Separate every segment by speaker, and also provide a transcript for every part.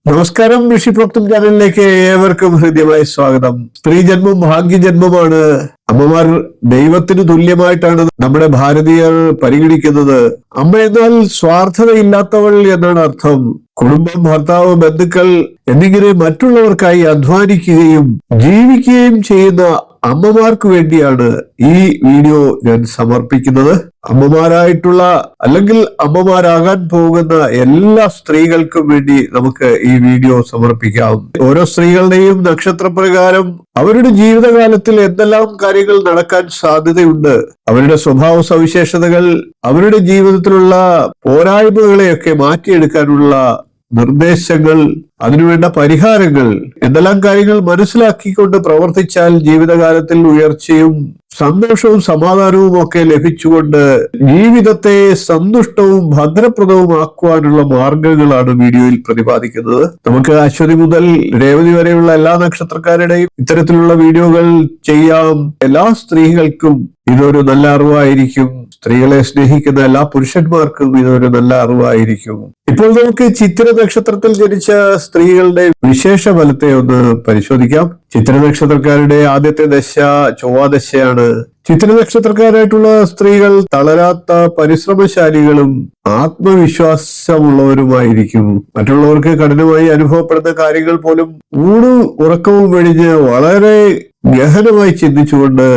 Speaker 1: നമസ്കാരം. ഋഷിപ്രോക്തം ചാനലിലേക്ക് ഏവർക്കും ഹൃദ്യമായ സ്വാഗതം. സ്ത്രീ ജന്മം ഭാഗ്യജന്മമാണ്. അമ്മമാർ ദൈവത്തിന് തുല്യമായിട്ടാണ് നമ്മുടെ ഭാരതീയർ പരിഗണിക്കുന്നത്. അമ്മ എന്നാൽ സ്വാർത്ഥതയില്ലാത്തവൾ എന്നാണ് അർത്ഥം. കുടുംബം, ഭർത്താവ്, ബന്ധുക്കൾ എന്നിങ്ങനെ മറ്റുള്ളവർക്കായി അധ്വാനിക്കുകയും ജീവിക്കുകയും ചെയ്യുന്ന അമ്മമാർക്ക് വേണ്ടിയാണ് ഈ വീഡിയോ ഞാൻ സമർപ്പിക്കുന്നത്. അമ്മമാരായിട്ടുള്ള അല്ലെങ്കിൽ അമ്മമാരാകാൻ പോകുന്ന എല്ലാ സ്ത്രീകൾക്കും വേണ്ടി നമുക്ക് ഈ വീഡിയോ സമർപ്പിക്കാം. ഓരോ സ്ത്രീകളുടെയും നക്ഷത്രപ്രകാരം അവരുടെ ജീവിതകാലത്തിൽ എന്തെല്ലാം കാര്യങ്ങൾ നടക്കാൻ സാധ്യതയുണ്ട്, അവരുടെ സ്വഭാവ സവിശേഷതകൾ, അവരുടെ ജീവിതത്തിലുള്ള പോരായ്മകളെയൊക്കെ മാറ്റിയെടുക്കാനുള്ള നിർദ്ദേശങ്ങൾ, അതിനുവേണ്ട പരിഹാരങ്ങൾ, എന്തെല്ലാം കാര്യങ്ങൾ മനസ്സിലാക്കിക്കൊണ്ട് പ്രവർത്തിച്ചാൽ ജീവിതകാലത്തിൽ ഉയർച്ചയും സന്തോഷവും സമാധാനവും ഒക്കെ ലഭിച്ചുകൊണ്ട് ജീവിതത്തെ സന്തുഷ്ടവും ഭദ്രപ്രദവും ആക്കുവാനുള്ള മാർഗങ്ങളാണ് വീഡിയോയിൽ പ്രതിപാദിക്കുന്നത്. നമുക്ക് അശ്വതി മുതൽ രേവതി വരെയുള്ള എല്ലാ നക്ഷത്രക്കാരുടെയും ഇത്തരത്തിലുള്ള വീഡിയോകൾ ചെയ്യാം. എല്ലാ സ്ത്രീകൾക്കും ഇതൊരു നല്ല അറിവായിരിക്കും. സ്ത്രീകളെ സ്നേഹിക്കുന്ന എല്ലാ പുരുഷന്മാർക്കും ഇതൊരു നല്ല അറിവായിരിക്കും. ഇപ്പോൾ നമുക്ക് ചിത്തിര നക്ഷത്രത്തിൽ ജനിച്ച സ്ത്രീകളുടെ വിശേഷ ഫലത്തെ ഒന്ന് പരിശോധിക്കാം. ചിത്തിര നക്ഷത്രക്കാരുടെ ആദ്യത്തെ ദശ ചൊവ്വാദശയാണ്. ചിത്തിര നക്ഷത്രക്കാരായിട്ടുള്ള സ്ത്രീകൾ തളരാത്ത പരിശ്രമശാലികളും ആത്മവിശ്വാസമുള്ളവരുമായിരിക്കും. മറ്റുള്ളവർക്ക് കഠിനമായി അനുഭവപ്പെടുന്ന കാര്യങ്ങൾ പോലും ഊണും ഉറക്കവും വെടിഞ്ഞ് വളരെ ഗഹനമായി ചിന്തിച്ചുകൊണ്ട്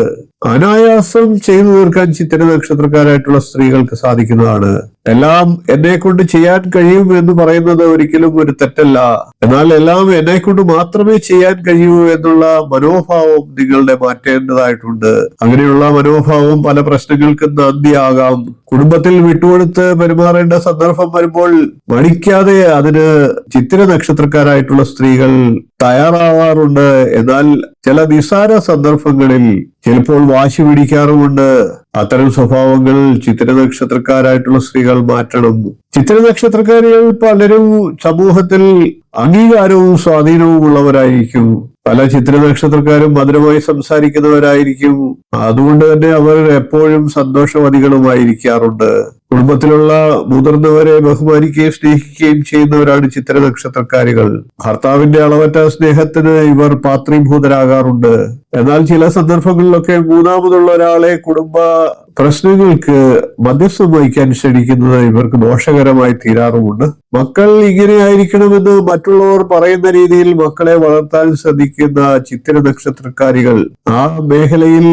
Speaker 1: അനായാസം ചെയ്തു തീർക്കാൻ ചിത്തിര നക്ഷത്രക്കാരായിട്ടുള്ള സ്ത്രീകൾക്ക് സാധിക്കുന്നതാണ്. എല്ലാം എന്നെ കൊണ്ട് ചെയ്യാൻ കഴിയും എന്ന് പറയുന്നത് ഒരിക്കലും ഒരു തെറ്റല്ല. എന്നാൽ എല്ലാം എന്നെ കൊണ്ട് മാത്രമേ ചെയ്യാൻ കഴിയൂ എന്നുള്ള മനോഭാവം നിങ്ങളുടെ മാറ്റേണ്ടതായിട്ടുണ്ട്. അങ്ങനെയുള്ള മനോഭാവം പല പ്രശ്നങ്ങൾക്കും നാന്ദിയാകാം. കുടുംബത്തിൽ വിട്ടുകൊടുത്ത് പെരുമാറേണ്ട സന്ദർഭം വരുമ്പോൾ മടിക്കാതെ അതിന് ചിത്തിര നക്ഷത്രക്കാരായിട്ടുള്ള സ്ത്രീകൾ തയ്യാറാവാറുണ്ട്. എന്നാൽ ചില നിസ്സാര സന്ദർഭങ്ങളിൽ ചിലപ്പോൾ വാശി പിടിക്കാറുമുണ്ട്. അത്തരം സ്വഭാവങ്ങൾ ചിത്തിര നക്ഷത്രക്കാരായിട്ടുള്ള സ്ത്രീകൾ മാറ്റണം. ചിത്തിര നക്ഷത്രക്കാരികൾ പലരും സമൂഹത്തിൽ അംഗീകാരവും സ്വാധീനവും ഉള്ളവരായിരിക്കും. പല ചിത്തിര നക്ഷത്രക്കാരും മധുരമായി സംസാരിക്കുന്നവരായിരിക്കും. അതുകൊണ്ട് തന്നെ അവർ എപ്പോഴും സന്തോഷവതികളുമായിരിക്കാറുണ്ട്. കുടുംബത്തിലുള്ള മുതിർന്നവരെ ബഹുമാനിക്കുകയും സ്നേഹിക്കുകയും ചെയ്യുന്നവരാണ് ചിത്തിര നക്ഷത്രക്കാരികൾ. ഭർത്താവിന്റെ അളവറ്റ സ്നേഹത്തിന് ഇവർ പാത്രീഭൂതരാകാറുണ്ട്. എന്നാൽ ചില സന്ദർഭങ്ങളിലൊക്കെ മൂന്നാമതുള്ള ഒരാളെ കുടുംബ പ്രശ്നങ്ങൾക്ക് മധ്യസ്ഥം വഹിക്കാൻ ക്ഷണിക്കുന്നത് ഇവർക്ക് ദോഷകരമായി തീരാറുമുണ്ട്. മക്കൾ ഇങ്ങനെയായിരിക്കണമെന്ന് മറ്റുള്ളവർ പറയുന്ന രീതിയിൽ മക്കളെ വളർത്താൻ ശ്രദ്ധിക്കുന്ന ചിത്തിര നക്ഷത്രക്കാരികൾ ആ മേഖലയിൽ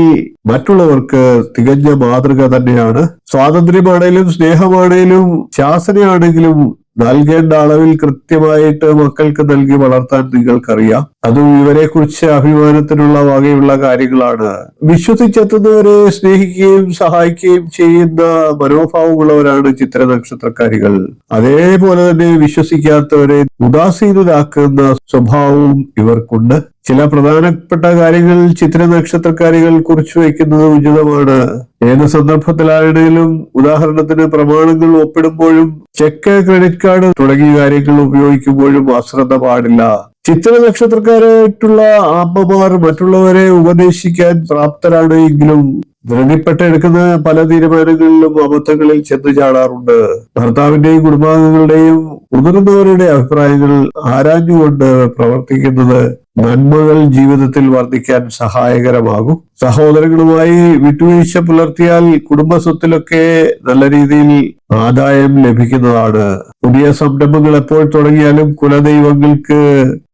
Speaker 1: മറ്റുള്ളവർക്ക് തികഞ്ഞ മാതൃക തന്നെയാണ്. സ്വാതന്ത്ര്യമാണേലും സ്നേഹമാണേലും ശാസനയാണെങ്കിലും നൽകേണ്ട അളവിൽ കൃത്യമായിട്ട് മക്കൾക്ക് നൽകി വളർത്താൻ നിങ്ങൾക്കറിയാം. അതും ഇവരെ കുറിച്ച് അഭിമാനത്തിനുള്ള വകയുള്ള കാര്യങ്ങളാണ്. വിശ്വസിച്ചെത്തുന്നവരെ സ്നേഹിക്കുകയും സഹായിക്കുകയും ചെയ്യുന്ന മനോഭാവമുള്ളവരാണ് ചിത്തിര നക്ഷത്രക്കാരികൾ. അതേപോലെ തന്നെ വിശ്വസിക്കാത്തവരെ ഉദാസീനരാക്കുന്ന സ്വഭാവവും ഇവർക്കുണ്ട്. ചില പ്രധാനപ്പെട്ട കാര്യങ്ങൾ ചിത്തിര നക്ഷത്രക്കാരികൾ കുറിച്ചു വയ്ക്കുന്നത് ഉചിതമാണ്. ഏത് സന്ദർഭത്തിലാണെങ്കിലും, ഉദാഹരണത്തിന് പ്രമാണങ്ങൾ ഒപ്പിടുമ്പോഴും ചെക്ക്, ക്രെഡിറ്റ് കാർഡ് തുടങ്ങിയ കാര്യങ്ങൾ ഉപയോഗിക്കുമ്പോഴും അശ്രദ്ധ പാടില്ല. ചിത്തിര നക്ഷത്രക്കാരായിട്ടുള്ള അമ്മമാർ മറ്റുള്ളവരെ ഉപദേശിക്കാൻ പ്രാപ്തരാണ് എങ്കിലും ധൃതിപ്പെട്ടെടുക്കുന്ന പല തീരുമാനങ്ങളിലും അബദ്ധങ്ങളിൽ ചെന്നു ചാടാറുണ്ട്. ഭർത്താവിന്റെയും കുടുംബാംഗങ്ങളുടെയും മുതിർന്നവരുടെ അഭിപ്രായങ്ങൾ ആരാഞ്ഞുകൊണ്ട് പ്രവർത്തിക്കുന്നത് നന്മകൾ ജീവിതത്തിൽ വർദ്ധിക്കാൻ സഹായകരമാകും. സഹോദരങ്ങളുമായി വിട്ടുവീഴ്ച പുലർത്തിയാൽ കുടുംബസ്വത്തിലൊക്കെ നല്ല രീതിയിൽ ആദായം ലഭിക്കുന്നതാണ്. പുതിയ സംരംഭങ്ങൾ എപ്പോൾ തുടങ്ങിയാലും കുലദൈവങ്ങൾക്ക്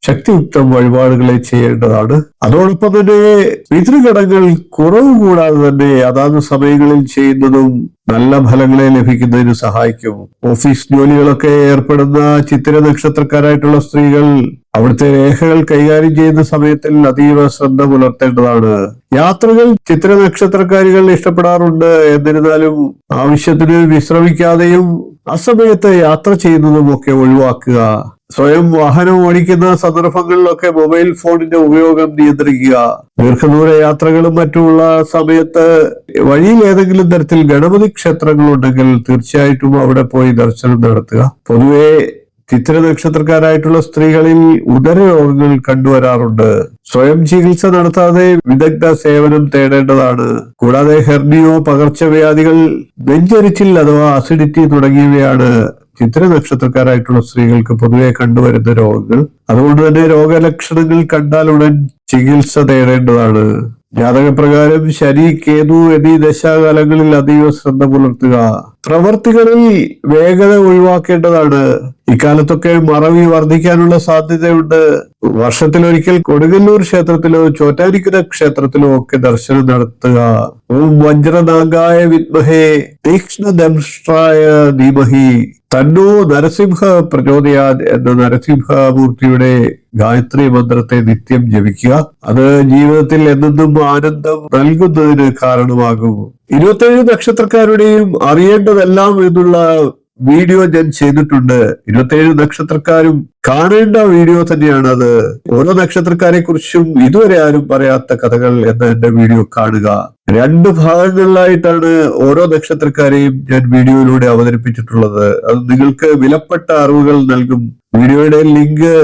Speaker 1: ശക്തിയുക്തം വഴിപാടുകളെ ചെയ്യേണ്ടതാണ്. അതോടൊപ്പം തന്നെ പിതൃഘടങ്ങൾ കുറവ് കൂടാതെ തന്നെ അതാത് സമയങ്ങളിൽ ചെയ്യുന്നതും നല്ല ഫലങ്ങളെ ലഭിക്കുന്നതിന് സഹായിക്കും. ഓഫീസ് ജോലികളൊക്കെ ഏർപ്പെടുന്ന ചിത്തിര നക്ഷത്രക്കാരായിട്ടുള്ള സ്ത്രീകൾ അവിടുത്തെ രേഖകൾ കൈകാര്യം ചെയ്യുന്ന സമയത്തിൽ അതീവ ശ്രദ്ധ പുലർത്തേണ്ടതാണ്. യാത്രകൾ ചിത്തിര നക്ഷത്രക്കാരികൾ ഇഷ്ടപ്പെടാറുണ്ട്. എന്നിരുന്നാലും ആവശ്യത്തിന് വിശ്രമിക്കാതെയും അസമയത്ത് യാത്ര ചെയ്യുന്നതും ഒക്കെ ഒഴിവാക്കുക. സ്വയം വാഹനം ഓടിക്കുന്ന സന്ദർഭങ്ങളിലൊക്കെ മൊബൈൽ ഫോണിന്റെ ഉപയോഗം നിയന്ത്രിക്കുക. ദീർഘദൂര യാത്രകളും മറ്റുമുള്ള സമയത്ത് വഴിയിൽ ഏതെങ്കിലും തരത്തിൽ ഗണപതി ക്ഷേത്രങ്ങൾ ഉണ്ടെങ്കിൽ തീർച്ചയായിട്ടും അവിടെ പോയി ദർശനം നടത്തുക. പൊതുവെ ചിത്തിര നക്ഷത്രക്കാരായിട്ടുള്ള സ്ത്രീകളിൽ ഉദരരോഗങ്ങൾ കണ്ടുവരാറുണ്ട്. സ്വയം ചികിത്സ നടത്താതെ വിദഗ്ധ സേവനം തേടേണ്ടതാണ്. കൂടാതെ ഹെർണിയോ, പകർച്ചവ്യാധികൾ, നെഞ്ചരിച്ചിൽ അഥവാ അസിഡിറ്റി തുടങ്ങിയവയാണ് ചിത്തിര നക്ഷത്രക്കാരായിട്ടുള്ള സ്ത്രീകൾക്ക് പൊതുവെ കണ്ടുവരുന്ന രോഗങ്ങൾ. അതുകൊണ്ട് തന്നെ രോഗലക്ഷണങ്ങൾ കണ്ടാൽ ഉടൻ ചികിത്സ തേടേണ്ടതാണ്. ജാതകപ്രകാരം ശനി, കേതു എന്നീ ദശാകാലങ്ങളിൽ അതീവ ശ്രദ്ധ പുലർത്തുക. പ്രവർത്തികളിൽ വേഗത ഒഴിവാക്കേണ്ടതാണ്. ഇക്കാലത്തൊക്കെ മറവി വർദ്ധിക്കാനുള്ള സാധ്യതയുണ്ട്. വർഷത്തിലൊരിക്കൽ കൊടുങ്ങല്ലൂർ ക്ഷേത്രത്തിലോ ചോറ്റാനിക്കര ക്ഷേത്രത്തിലോ ഒക്കെ ദർശനം നടത്തുക. ഓം വജ്രനാഗായ വിദ്മഹേ തീക്ഷ്ണദംഷ്ട്രായ ധീമഹി തന്നോ നരസിംഹ പ്രചോദയാത് എന്ന നരസിംഹമൂർത്തിയുടെ ഗായത്രി മന്ത്രത്തെ നിത്യം ജപിക്കുക. അത് ജീവിതത്തിൽ എന്നെന്നും ആനന്ദം നൽകുന്നതിന് കാരണമാകും. 27 നക്ഷത്രക്കാരുടെയും അറിയേണ്ടതെല്ലാം എന്നുള്ള വീഡിയോ ഞാൻ ചെയ്തിട്ടുണ്ട്. 27 നക്ഷത്രക്കാരും കാണേണ്ട വീഡിയോ തന്നെയാണ് അത്. ഓരോ നക്ഷത്രക്കാരെ കുറിച്ചും ഇതുവരെ ആരും പറയാത്ത കഥകൾ എന്ന എന്റെ വീഡിയോ കാണുക. 2 ഭാഗങ്ങളിലായിട്ടാണ് ഓരോ നക്ഷത്രക്കാരെയും ഞാൻ വീഡിയോയിലൂടെ അവതരിപ്പിച്ചിട്ടുള്ളത്. അത് നിങ്ങൾക്ക് വിലപ്പെട്ട അറിവുകൾ നൽകും. വീഡിയോയുടെ ലിങ്ക്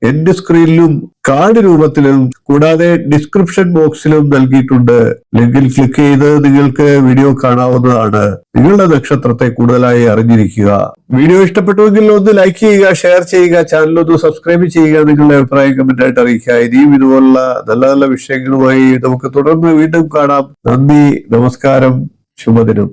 Speaker 1: എന്റെ സ്ക്രീനിലും കാർഡ് രൂപത്തിലും കൂടാതെ ഡിസ്ക്രിപ്ഷൻ ബോക്സിലും നൽകിയിട്ടുണ്ട്. ലിങ്കിൽ ക്ലിക്ക് ചെയ്ത് നിങ്ങൾക്ക് വീഡിയോ കാണാവുന്നതാണ്. നിങ്ങളുടെ നക്ഷത്രത്തെ കൂടുതലായി അറിഞ്ഞിരിക്കുക. വീഡിയോ ഇഷ്ടപ്പെട്ടുവെങ്കിൽ ഒന്ന് ലൈക്ക് ചെയ്യുക, ഷെയർ ചെയ്യുക, ചാനൽ ഒന്ന് സബ്സ്ക്രൈബ് ചെയ്യുക. നിങ്ങളുടെ അഭിപ്രായം കമന്റ് ആയിട്ട് അറിയിക്കുക. ഇനിയും ഇതുപോലുള്ള നല്ല നല്ല വിഷയങ്ങളുമായി നമുക്ക് തുടർന്ന് വീണ്ടും കാണാം. നന്ദി, നമസ്കാരം, ശുഭദിനം.